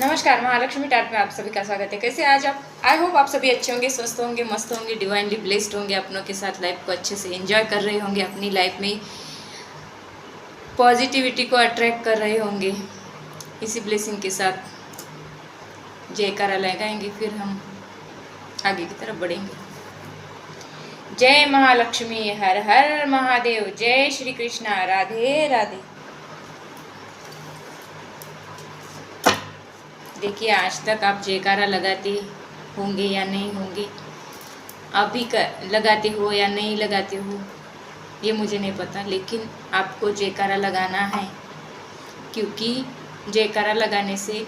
नमस्कार, महालक्ष्मी टाट में आप सभी का स्वागत है। कैसे आज आप? आई होप आप सभी अच्छे होंगे, स्वस्थ होंगे, मस्त होंगे, डिवाइनली ब्लेस्ड होंगे, अपनों के साथ लाइफ को अच्छे से एंजॉय कर रहे होंगे, अपनी लाइफ में पॉजिटिविटी को अट्रैक्ट कर रहे होंगे। इसी ब्लेसिंग के साथ जयकारा लगाएंगे, फिर हम आगे की तरफ बढ़ेंगे। जय महालक्ष्मी, हर हर महादेव, जय श्री कृष्णा, राधे राधे। देखिए, आज तक आप जयकारा लगाते होंगे या नहीं होंगे, अभी लगाते हो या नहीं लगाते हो ये मुझे नहीं पता, लेकिन आपको जयकारा लगाना है, क्योंकि जयकारा लगाने से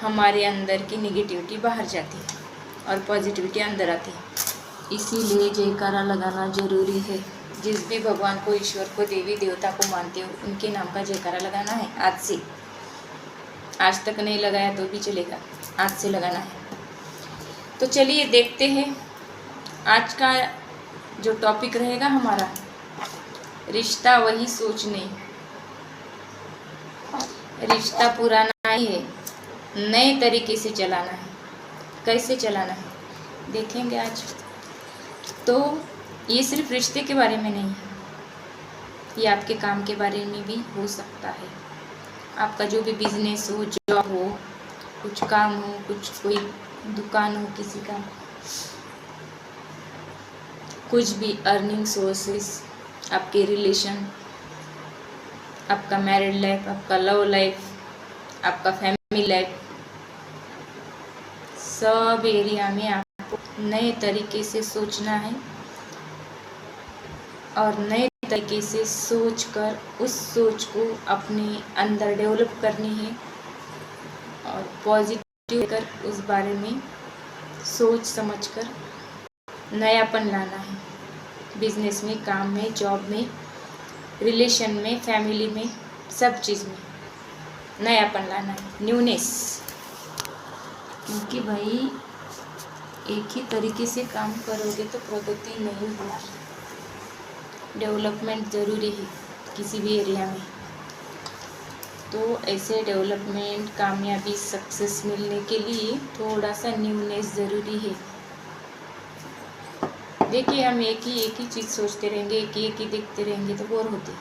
हमारे अंदर की नेगेटिविटी बाहर जाती है और पॉजिटिविटी अंदर आती है। इसीलिए जयकारा लगाना ज़रूरी है। जिस भी भगवान को, ईश्वर को, देवी देवता को मानते हो, उनके नाम का जयकारा लगाना है आज से। आज तक नहीं लगाया तो भी चलेगा, आज से लगाना है। तो चलिए देखते हैं आज का जो टॉपिक रहेगा हमारा, रिश्ता वही सोच नहीं। रिश्ता पुराना ही है, नए तरीके से चलाना है। कैसे चलाना है देखेंगे आज। तो ये सिर्फ रिश्ते के बारे में नहीं है, ये आपके काम के बारे में भी हो सकता है। आपका जो भी बिजनेस हो, जॉब हो, कुछ काम हो, कुछ कोई दुकान हो किसी का, कुछ भी अर्निंग सोर्सेस, आपके रिलेशन, आपका मैरिड लाइफ, आपका लव लाइफ, आपका फैमिली लाइफ, सब एरिया में आपको नए तरीके से सोचना है और नए तरीके से सोचकर उस सोच को अपने अंदर डेवलप करनी है और पॉजिटिव कर उस बारे में सोच समझकर नयापन लाना है। बिजनेस में, काम में, जॉब में, रिलेशन में, फैमिली में, सब चीज़ में नयापन लाना है, न्यूनेस। क्योंकि भाई एक ही तरीके से काम करोगे तो प्रगति नहीं होगी। डेवलपमेंट ज़रूरी है किसी भी एरिया में। तो ऐसे डेवलपमेंट, कामयाबी, सक्सेस मिलने के लिए थोड़ा सा न्यूनेस ज़रूरी है। देखिए, हम एक ही चीज़ सोचते रहेंगे, एक ही देखते रहेंगे तो बोर होते हैं।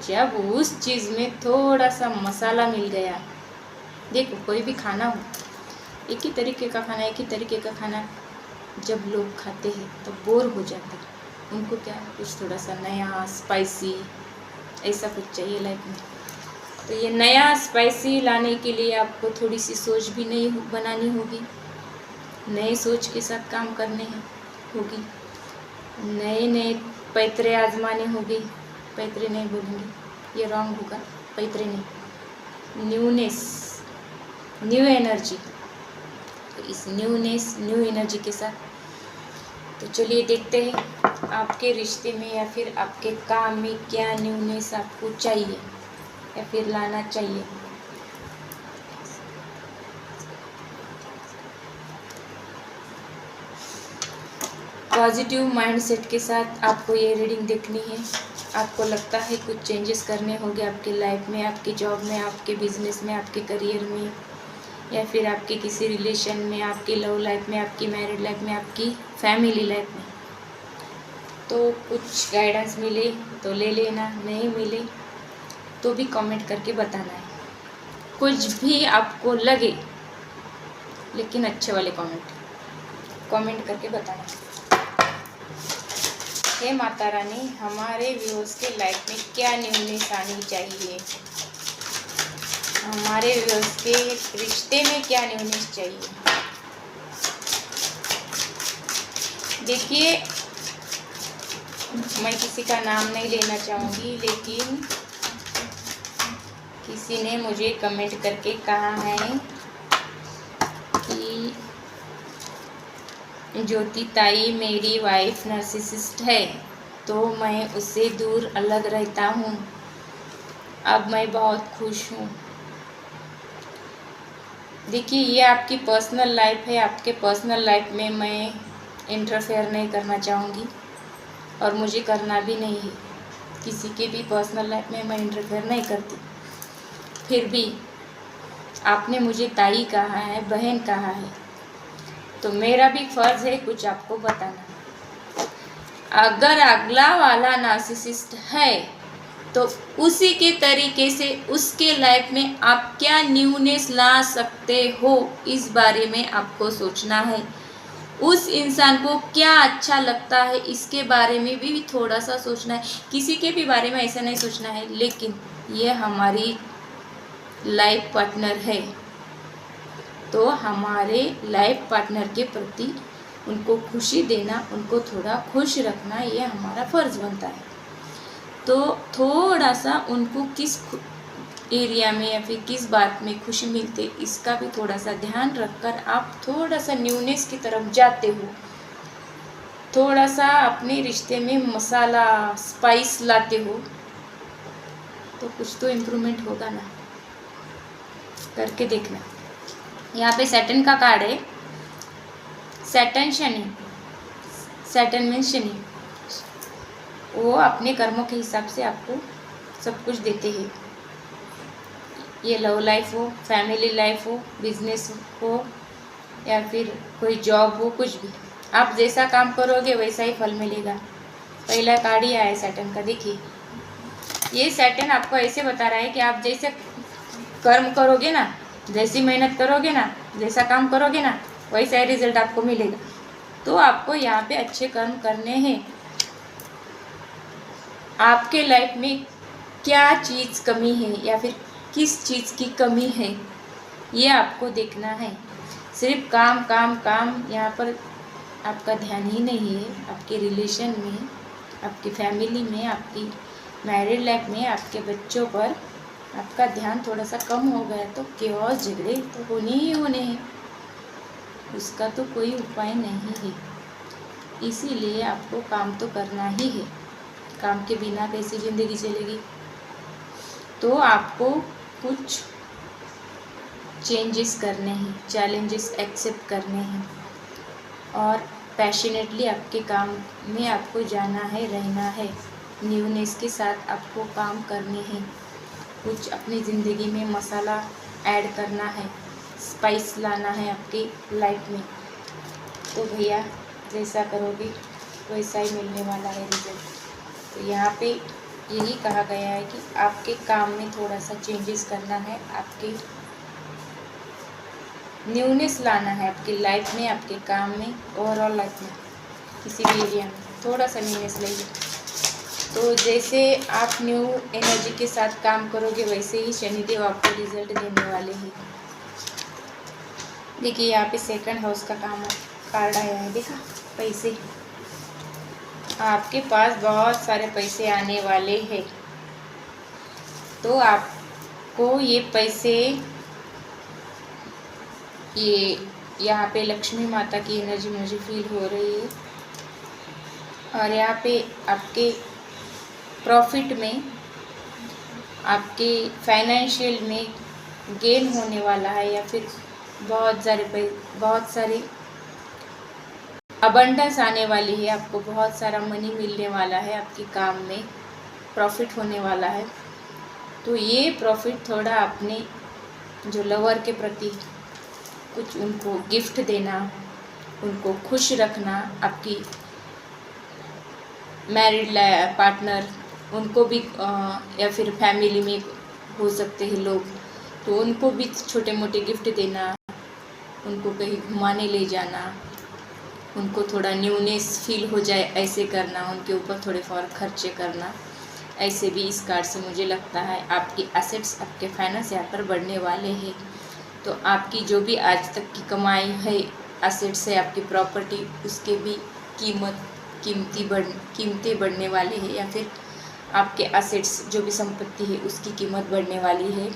जब उस चीज़ में थोड़ा सा मसाला मिल गया, देखो कोई भी खाना हो, एक ही तरीके का खाना, एक ही तरीके का खाना जब लोग खाते हैं तो बोर हो जाते हैं। उनको क्या, कुछ थोड़ा सा नया, स्पाइसी, ऐसा कुछ चाहिए लाइफ में। तो ये नया स्पाइसी लाने के लिए आपको थोड़ी सी सोच भी नई बनानी होगी, नए सोच के साथ काम करने होगी, नए नए पैतरे आजमाने होंगे। पैतरे नहीं बोलेंगे, ये रॉन्ग होगा, पैतरे नहीं, न्यूनेस, न्यू एनर्जी। तो इस न्यूनेस, न्यू एनर्जी के साथ तो चलिए देखते हैं आपके रिश्ते में या फिर आपके काम में क्या न्यूनेस आपको चाहिए या फिर लाना चाहिए। पॉजिटिव माइंडसेट के साथ आपको ये रीडिंग देखनी है। आपको लगता है कुछ चेंजेस करने होंगे आपकी लाइफ में, आपकी जॉब में, आपके बिजनेस में, आपके करियर में, या फिर आपके किसी रिलेशन में, आपकी लव लाइफ में, आपकी मैरिड लाइफ में, आपकी फैमिली लाइफ में। तो कुछ गाइडेंस मिले तो ले लेना, नहीं मिले तो भी कमेंट करके बताना है। कुछ भी आपको लगे, लेकिन अच्छे वाले कमेंट करके बताना है। हे माता रानी, हमारे व्यूअर्स के लाइफ में क्या न्यूनेस आनी चाहिए, हमारे व्यूअर्स के रिश्ते में क्या न्यूनेस चाहिए। देखिए, मैं किसी का नाम नहीं लेना चाहूँगी, लेकिन किसी ने मुझे कमेंट करके कहा है कि ज्योति ताई, मेरी वाइफ नार्सिसिस्ट है, तो मैं उससे दूर अलग रहता हूँ। अब मैं बहुत खुश हूँ। देखिए, ये आपकी पर्सनल लाइफ है। आपके पर्सनल लाइफ में मैं इंटरफेयर नहीं करना चाहूँगी और मुझे करना भी नहीं है। किसी के भी पर्सनल लाइफ में मैं इंटरफेयर नहीं करती। फिर भी आपने मुझे ताई कहा है, बहन कहा है, तो मेरा भी फर्ज है कुछ आपको बताना। अगर अगला वाला नार्सिसिस्ट है तो उसी के तरीके से उसके लाइफ में आप क्या न्यूनेस ला सकते हो, इस बारे में आपको सोचना है। उस इंसान को क्या अच्छा लगता है, इसके बारे में भी थोड़ा सा सोचना है। किसी के भी बारे में ऐसा नहीं सोचना है, लेकिन ये हमारी लाइफ पार्टनर है, तो हमारे लाइफ पार्टनर के प्रति उनको खुशी देना, उनको थोड़ा खुश रखना, ये हमारा फ़र्ज़ बनता है। तो थोड़ा सा उनको किस एरिया में या फिर किस बात में खुशी मिलती है, इसका भी थोड़ा सा ध्यान रखकर आप थोड़ा सा न्यूनेस की तरफ जाते हो, थोड़ा सा अपने रिश्ते में मसाला स्पाइस लाते हो, तो कुछ तो इम्प्रूवमेंट होगा ना, करके देखना। यहाँ पे सैटर्न का कार्ड है। Saturn Shani, Saturn means Shani, वो अपने कर्मों के हिसाब से आपको सब कुछ देते हैं। ये लव लाइफ हो, फैमिली लाइफ हो, बिजनेस हो या फिर कोई जॉब हो, कुछ भी, आप जैसा काम करोगे वैसा ही फल मिलेगा। पहला कार्ड ही आया सैटर्न का। देखिए, ये सैटर्न आपको ऐसे बता रहा है कि आप जैसे कर्म करोगे ना, जैसी मेहनत करोगे ना, जैसा काम करोगे ना, वैसा ही रिजल्ट आपको मिलेगा। तो आपको यहाँ पे अच्छे कर्म करने हैं। आपके लाइफ में क्या चीज़ कमी है या फिर किस चीज़ की कमी है, ये आपको देखना है। सिर्फ काम काम काम, यहाँ पर आपका ध्यान ही नहीं है। आपके रिलेशन में, आपकी फैमिली में, आपकी मैरिड लाइफ में, आपके बच्चों पर आपका ध्यान थोड़ा सा कम हो गया तो केओस, झगड़े तो होने ही होने हैं, उसका तो कोई उपाय नहीं है। इसीलिए आपको काम तो करना ही है। काम के बिना कैसी ज़िंदगी चलेगी? तो आपको कुछ चेंजेस करने हैं, चैलेंजेस एक्सेप्ट करने हैं और पैशनेटली आपके काम में आपको जाना है, रहना है। न्यूनेस के साथ आपको काम करने हैं। कुछ अपनी ज़िंदगी में मसाला ऐड करना है, स्पाइस लाना है आपकी लाइफ में। तो भैया जैसा करोगे वैसा ही मिलने वाला है रिजल्ट। तो यहाँ पे यही कहा गया है कि आपके काम में थोड़ा सा चेंजेस करना है, आपके न्यूनेस लाना है आपकी लाइफ में, आपके काम में, ओवरऑल लाइफ में, किसी भी एरिया में थोड़ा सा न्यूनेस लाइए। तो जैसे आप न्यू एनर्जी के साथ काम करोगे वैसे ही शनिदेव आपको रिजल्ट देने वाले हैं। देखिए, यहाँ पे सेकंड हाउस का काम कार्ड आया है, देखा, पैसे। आपके पास बहुत सारे पैसे आने वाले हैं, तो आपको ये पैसे, ये यहाँ पे लक्ष्मी माता की एनर्जी मुझे फील हो रही है। और यहाँ पे आपके प्रॉफिट में, आपके फाइनेंशियल में गेन होने वाला है, या फिर बहुत सारे अबंडेंस आने वाली है। आपको बहुत सारा मनी मिलने वाला है, आपके काम में प्रॉफिट होने वाला है। तो ये प्रॉफिट थोड़ा अपने जो लवर के प्रति कुछ उनको गिफ्ट देना, उनको खुश रखना, आपकी मैरिड पार्टनर, उनको भी या फिर फैमिली में हो सकते हैं लोग, तो उनको भी छोटे मोटे गिफ्ट देना, उनको कहीं घुमाने ले जाना, उनको थोड़ा न्यूनेस फील हो जाए ऐसे करना, उनके ऊपर थोड़े और खर्चे करना। ऐसे भी इस कार्ड से मुझे लगता है आपकी एसेट्स, आपके फाइनेंस यहाँ पर बढ़ने वाले हैं। तो आपकी जो भी आज तक की कमाई है, एसेट्स है, आपकी प्रॉपर्टी, उसके भी कीमतें बढ़ने वाले हैं, या फिर आपके एसेट्स जो भी संपत्ति है उसकी कीमत बढ़ने वाली है।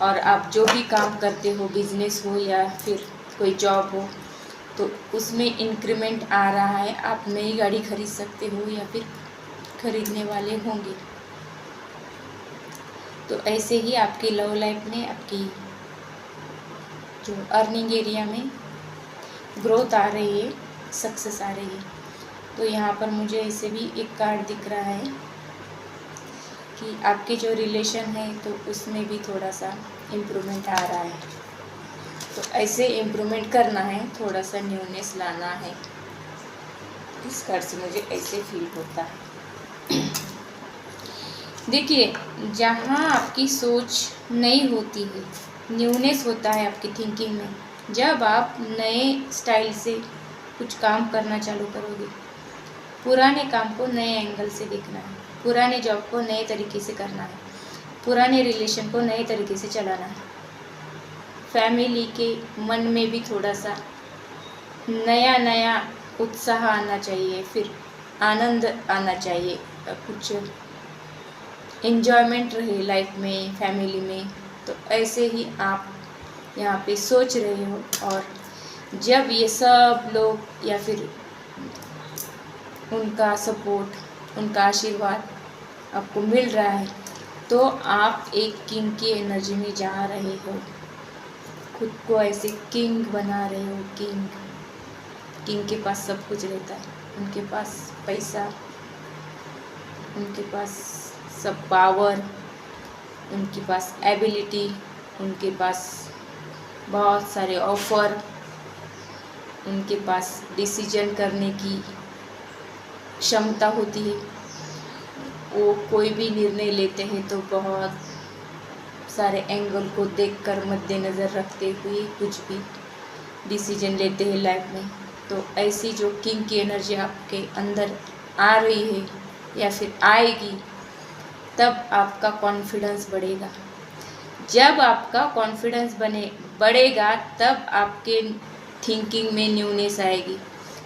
और आप जो भी काम करते हो, बिजनेस हो या फिर कोई जॉब हो, तो उसमें इंक्रीमेंट आ रहा है। आप नई गाड़ी खरीद सकते हो या फिर खरीदने वाले होंगे। तो ऐसे ही आपकी लव लाइफ में, आपकी जो अर्निंग एरिया में ग्रोथ आ रही है, सक्सेस आ रही है। तो यहाँ पर मुझे ऐसे भी एक कार्ड दिख रहा है, कि आपके जो रिलेशन है तो उसमें भी थोड़ा सा इम्प्रूवमेंट आ रहा है। तो ऐसे इम्प्रूवमेंट करना है, थोड़ा सा न्यूनेस लाना है। इस कार्ड से मुझे ऐसे फील होता है। देखिए, जहाँ आपकी सोच नई होती है, न्यूनेस होता है आपकी थिंकिंग में, जब आप नए स्टाइल से कुछ काम करना चालू करोगे, पुराने काम को नए एंगल से देखना है, पुराने जॉब को नए तरीके से करना है, पुराने रिलेशन को नए तरीके से चलाना है, फैमिली के मन में भी थोड़ा सा नया नया उत्साह आना चाहिए, फिर आनंद आना चाहिए, कुछ एन्जॉयमेंट रहे लाइफ में, फैमिली में। तो ऐसे ही आप यहाँ पे सोच रहे हो, और जब ये सब लोग या फिर उनका सपोर्ट, उनका आशीर्वाद आपको मिल रहा है, तो आप एक किंग की एनर्जी में जा रहे हो, खुद को ऐसे किंग बना रहे हो। किंग के पास सब कुछ रहता है, उनके पास पैसा, उनके पास सब पावर, उनके पास एबिलिटी, उनके पास बहुत सारे ऑफर, उनके पास डिसीजन करने की क्षमता होती है। वो कोई भी निर्णय लेते हैं तो बहुत सारे एंगल को देखकर मद्देनज़र रखते हुए कुछ भी डिसीजन लेते हैं लाइफ में। तो ऐसी जो किंग की एनर्जी आपके अंदर आ रही है या फिर आएगी, तब आपका कॉन्फिडेंस बढ़ेगा। जब आपका कॉन्फिडेंस बढ़ेगा, तब आपके थिंकिंग में न्यूनेस आएगी।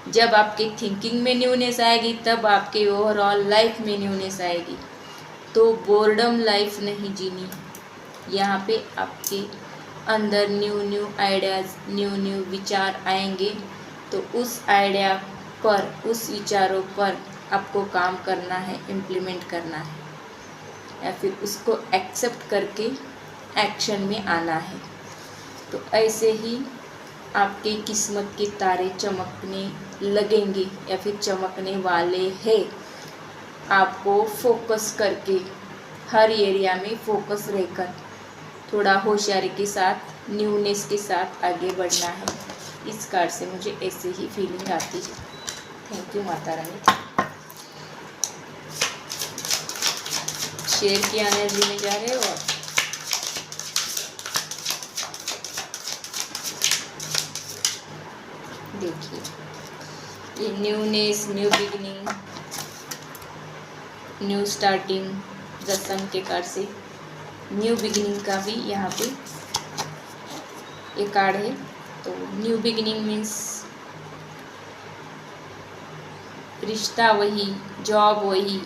जब आपके थिंकिंग में न्यूनेस आएगी, तब आपके ओवरऑल लाइफ में न्यूनेस आएगी। तो बोर्डम लाइफ नहीं जीनी। यहाँ पे आपके अंदर न्यू आइडियाज़, न्यू विचार आएंगे, तो उस आइडिया पर, उस विचारों पर आपको काम करना है, इम्प्लीमेंट करना है, या फिर उसको एक्सेप्ट करके एक्शन में आना है। तो ऐसे ही आपके किस्मत के तारे चमकने लगेंगे या फिर चमकने वाले हैं। आपको फोकस करके, हर एरिया में फोकस रहकर, थोड़ा होशियारी के साथ, न्यूनेस के साथ आगे बढ़ना है। इस कार्ड से मुझे ऐसे ही फीलिंग आती है। Thank you Mata Rani. शेर की एनर्जी में जा रहे हो आप। देखिए, ये newness, new beginning, new starting, the sun के कार्ड से न्यू बिगिनिंग का भी यहाँ पे ये कार्ड है। तो न्यू बिगिनिंग मीन्स रिश्ता वही, जॉब वही,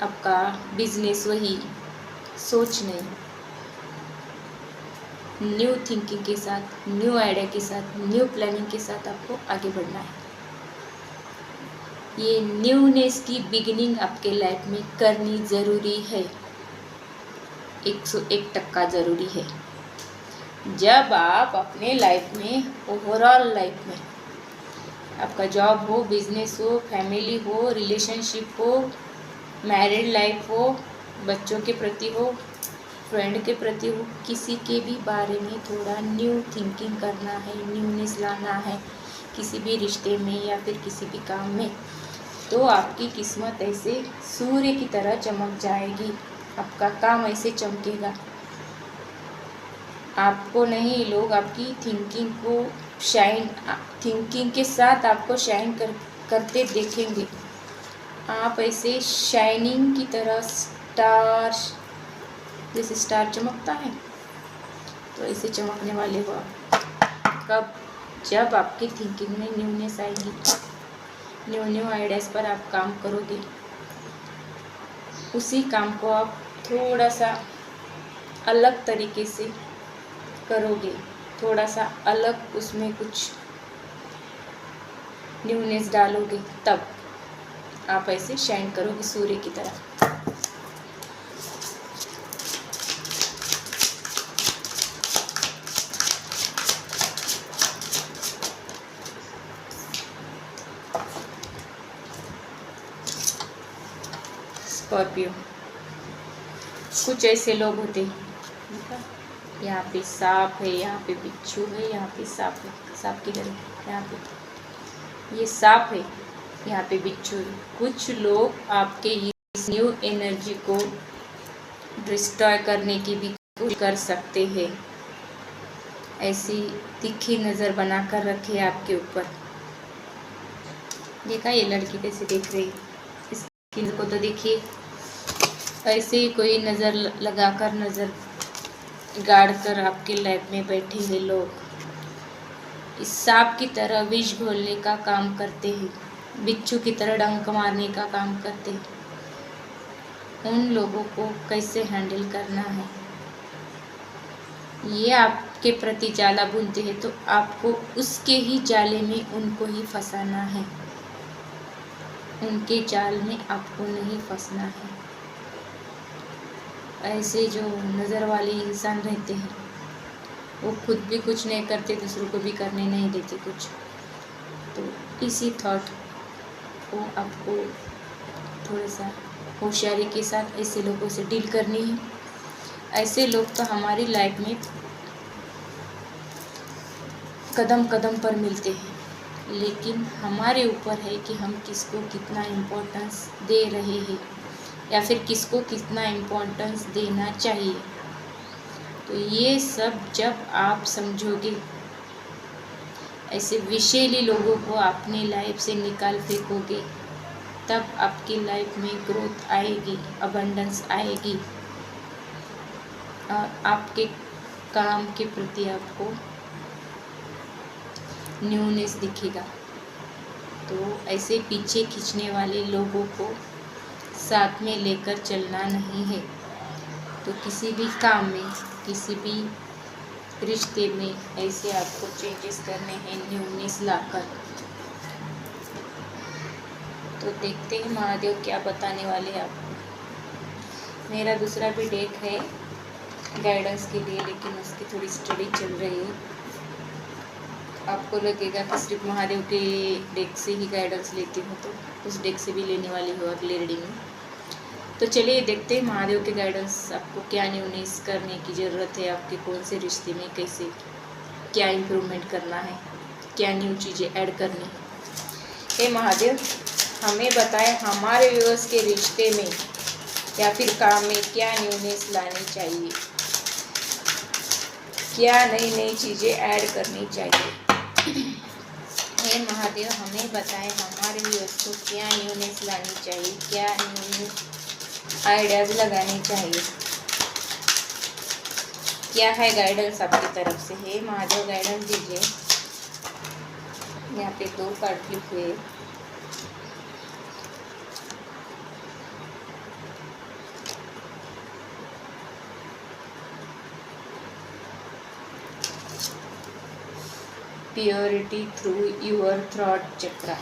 आपका बिजनेस वही, सोच नहीं, न्यू थिंकिंग के साथ, न्यू आइडिया के साथ, न्यू प्लानिंग के साथ आपको आगे बढ़ना है। ये न्यूनेस की बिगिनिंग आपके लाइफ में करनी ज़रूरी है, 101% ज़रूरी है। जब आप अपने लाइफ में, ओवरऑल लाइफ में, आपका जॉब हो, बिजनेस हो, फैमिली हो, रिलेशनशिप हो, मैरिड लाइफ हो, बच्चों के प्रति हो, फ्रेंड के प्रति हो, किसी के भी बारे में थोड़ा न्यू थिंकिंग करना है, न्यूनेस लाना है, किसी भी रिश्ते में या फिर किसी भी काम में, तो आपकी किस्मत ऐसे सूर्य की तरह चमक जाएगी। आपका काम ऐसे चमकेगा, आपको नहीं, लोग आपकी थिंकिंग को शाइन, थिंकिंग के साथ आपको शाइन करते देखेंगे। आप ऐसे शाइनिंग की तरह, स्टार जैसे स्टार चमकता है, तो ऐसे चमकने वाले हो आप। कब? जब आपकी थिंकिंग में न्यूनेस आएगी, न्यू आइडियाज़ पर आप काम करोगे, उसी काम को आप थोड़ा सा अलग तरीके से करोगे, थोड़ा सा अलग उसमें कुछ न्यूनेस डालोगे, तब आप ऐसे शाइन करोगे सूर्य की तरह। स्कॉर्पियो, कुछ ऐसे लोग होते हैं, यहाँ पे सांप है, यहाँ पे बिच्छू है, यहाँ पे सांप है, सांप किधर है, यहाँ पे ये सांप है, यहाँ पे बिच्छू है। कुछ लोग आपके इस न्यू एनर्जी को डिस्ट्रॉय करने की भी कोशिश कर सकते हैं। ऐसी तीखी नज़र बनाकर रखे आपके ऊपर। देखा ये लड़की कैसे देख रही, इसकी को तो देखिए, ऐसे ही कोई नज़र लगाकर, नज़र गाड़ कर आपके लाइफ में बैठे हैं लोग। इस सांप की तरह विष घोलने का काम करते हैं, बिच्छू की तरह डंक मारने का काम करते हैं। उन लोगों को कैसे हैंडल करना है, ये आपके प्रति जाला बुनते हैं तो आपको उसके ही जाले में उनको ही फंसाना है, उनके जाल में आपको नहीं फंसना है। ऐसे जो नज़र वाले इंसान रहते हैं वो खुद भी कुछ नहीं करते, दूसरों को भी करने नहीं देते कुछ। तो इसी थॉट को आपको थोड़ा सा होशियारी के साथ ऐसे लोगों से डील करनी है। ऐसे लोग तो हमारी लाइफ में कदम कदम पर मिलते हैं, लेकिन हमारे ऊपर है कि हम किसको कितना इम्पोर्टेंस दे रहे हैं या फिर किसको कितना इम्पोर्टेंस देना चाहिए। तो ये सब जब आप समझोगे, ऐसे विषैले लोगों को अपनी लाइफ से निकाल फेंकोगे, तब आपकी लाइफ में ग्रोथ आएगी, अबंडेंस आएगी और आपके काम के प्रति आपको न्यूनेस दिखेगा। तो ऐसे पीछे खींचने वाले लोगों को साथ में लेकर चलना नहीं है। तो किसी भी काम में, किसी भी रिश्ते में ऐसे आपको चेंजेस करने हैं, न्यूनेस लाकर। तो देखते हैं महादेव क्या बताने वाले हैं आपको। मेरा दूसरा भी डेक है गाइडेंस के लिए, लेकिन उसकी थोड़ी स्टडी चल रही है। आपको लगेगा कि सिर्फ महादेव के डेक से ही गाइडेंस लेती हूँ, तो उस डेक से भी लेने वाली हूँ अगले रीडिंग में। तो चलिए देखते हैं महादेव के गाइडेंस, आपको क्या न्यूनेस करने की ज़रूरत है, आपके कौन से रिश्ते में कैसे क्या इम्प्रूवमेंट करना है, क्या न्यू चीज़ें ऐड करनी है। हे महादेव, हमें बताएं हमारे व्यूअर्स के रिश्ते में या फिर काम में क्या न्यूनेस लानी चाहिए, क्या नई नई चीज़ें ऐड करनी चाहिए। हे महादेव, हमें बताएं हमारे व्यूअर्स को क्या न्यूनेस लानी चाहिए, क्या न्यू आइडियाज़ लगाने चाहिए, क्या है गाइडेंस आपकी तरफ से। हे महादेव, गाइडेंस दीजिए। यहाँ पे 2 कार्ड फ्लिप हुए। प्योरिटी थ्रू योर थ्रोट चक्रा।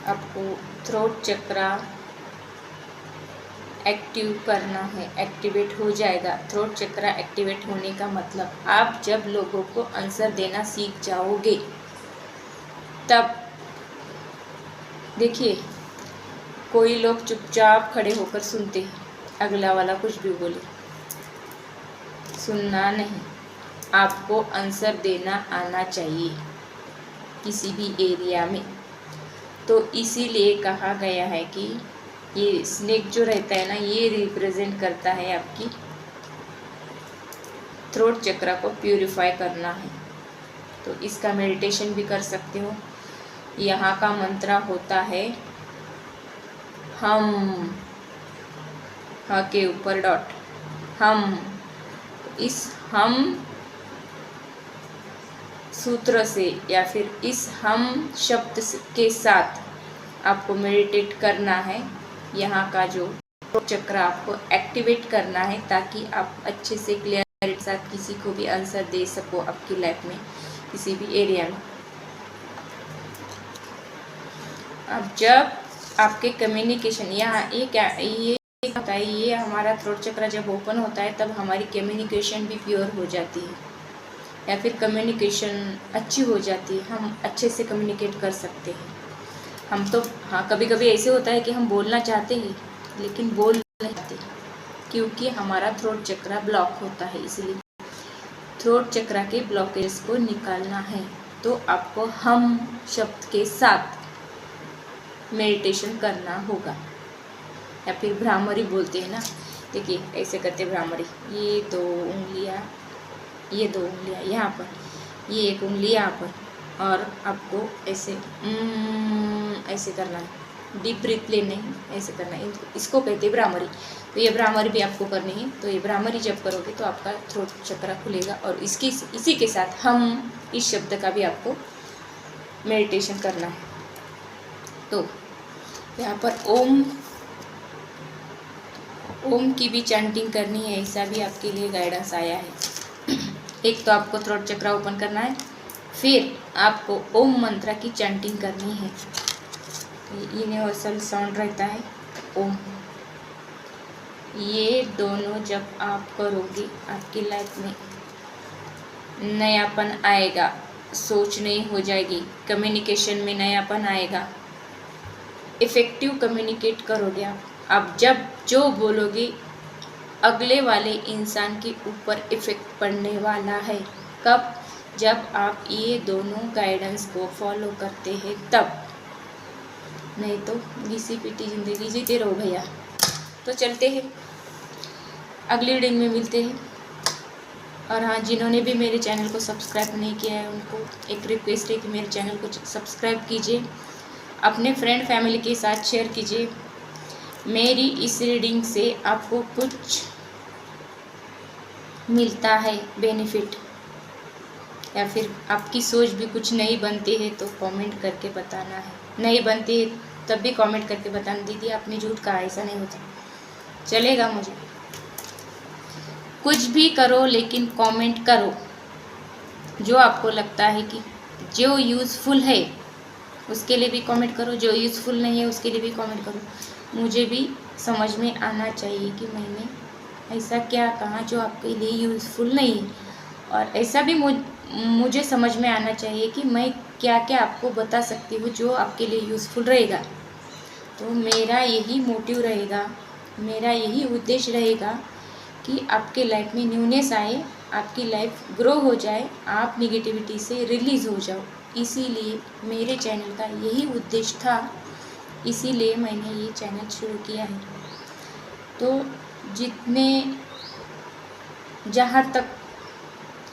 आपको थ्रोट चक्रा एक्टिव करना है, एक्टिवेट हो जाएगा। थ्रोट चक्रा एक्टिवेट होने का मतलब, आप जब लोगों को आंसर देना सीख जाओगे, तब देखिए कोई लोग चुपचाप खड़े होकर सुनते हैं, अगला वाला कुछ भी बोले, सुनना नहीं, आपको आंसर देना आना चाहिए किसी भी एरिया में। तो इसीलिए कहा गया है कि ये स्नेक जो रहता है ना, ये रिप्रेजेंट करता है आपकी थ्रोट चक्रा को प्यूरिफाई करना है। तो इसका मेडिटेशन भी कर सकते हो। यहाँ का मंत्र होता है हम, हाँ के ऊपर डॉट, हम। इस हम सूत्र से या फिर इस हम शब्द के साथ आपको मेडिटेट करना है। यहाँ का जो चक्र आपको एक्टिवेट करना है, ताकि आप अच्छे से क्लियर के साथ किसी को भी आंसर दे सको आपकी लाइफ में, किसी भी एरिया में। अब जब आपके कम्युनिकेशन, यहाँ ये क्या ये होता है, ये हमारा थ्रोट चक्र जब ओपन होता है तब हमारी कम्युनिकेशन भी प्योर हो जाती है, या फिर कम्युनिकेशन अच्छी हो जाती है, हम अच्छे से कम्युनिकेट कर सकते हैं। हम तो हाँ, कभी कभी ऐसे होता है कि हम बोलना चाहते हैं लेकिन बोल नहीं पाते, क्योंकि हमारा थ्रोट चक्रा ब्लॉक होता है, इसलिए थ्रोट चक्रा के ब्लॉकेज को निकालना है तो आपको हम शब्द के साथ मेडिटेशन करना होगा, या फिर भ्रामरी बोलते हैं ना। देखिए ऐसे करते भ्रामरी, ये दो उंगलियां यहाँ पर, ये एक उंगली यहाँ पर, और आपको ऐसे ऐसे करना है, डीप ब्रीथ लेने ऐसे करना है, इसको कहते हैं भ्रामरी। तो ये भ्रामरी भी आपको करनी है। तो ये भ्रामरी जब करोगे तो आपका थ्रोट चक्रा खुलेगा, और इसी के साथ हम इस शब्द का भी आपको मेडिटेशन करना है। तो यहाँ पर ओम की भी चैंटिंग करनी है, ऐसा भी आपके लिए गाइडेंस आया है। एक तो आपको थ्रोट चक्रा ओपन करना है, फिर आपको ओम मंत्र की चैंटिंग करनी है। यूनिवर्सल साउंड रहता है ओम। ये दोनों जब आप करोगे आपकी लाइफ में नयापन आएगा, सोच नहीं हो जाएगी, कम्युनिकेशन में नयापन आएगा, इफ़ेक्टिव कम्युनिकेट करोगे आप जब जो बोलोगे अगले वाले इंसान के ऊपर इफ़ेक्ट पड़ने वाला है। कब? जब आप ये दोनों गाइडेंस को फॉलो करते हैं तब, नहीं तो घिसी पिटी ज़िंदगी जीते रहो भैया। तो चलते हैं, अगली रीडिंग में मिलते हैं। और हाँ, जिन्होंने भी मेरे चैनल को सब्सक्राइब नहीं किया है उनको एक रिक्वेस्ट है कि मेरे चैनल को सब्सक्राइब कीजिए, अपने फ्रेंड फैमिली के साथ शेयर कीजिए। मेरी इस रीडिंग से आपको कुछ मिलता है बेनिफिट, या फिर आपकी सोच भी कुछ नई बनती है तो कमेंट करके बताना है। नहीं बनती है तब भी कमेंट करके बताना, दीदी आपने झूठ कहा, ऐसा नहीं होता, चलेगा मुझे। कुछ भी करो लेकिन कमेंट करो, जो आपको लगता है कि जो यूज़फुल है उसके लिए भी कमेंट करो, जो यूज़फुल नहीं है उसके लिए भी कमेंट करो। मुझे भी समझ में आना चाहिए कि मैंने ऐसा क्या कहा जो आपके लिए यूज़फुल नहीं है, और ऐसा भी मुझे समझ में आना चाहिए कि मैं क्या क्या आपको बता सकती हूँ जो आपके लिए यूज़फुल रहेगा। तो मेरा यही मोटिव रहेगा, मेरा यही उद्देश्य रहेगा कि आपके लाइफ में न्यूनेस आए, आपकी लाइफ ग्रो हो जाए, आप निगेटिविटी से रिलीज़ हो जाओ। इसीलिए मेरे चैनल का यही उद्देश्य था, इसीलिए मैंने ये चैनल शुरू किया है। तो जहाँ तक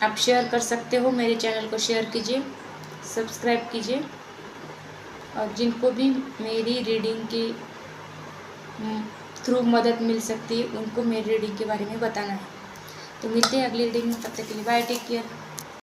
आप शेयर कर सकते हो मेरे चैनल को शेयर कीजिए, सब्सक्राइब कीजिए, और जिनको भी मेरी रीडिंग के थ्रू मदद मिल सकती है उनको मेरी रीडिंग के बारे में बताना है। तो मिलते हैं अगली रीडिंग में, तब तक के लिए बाय, टेक केयर।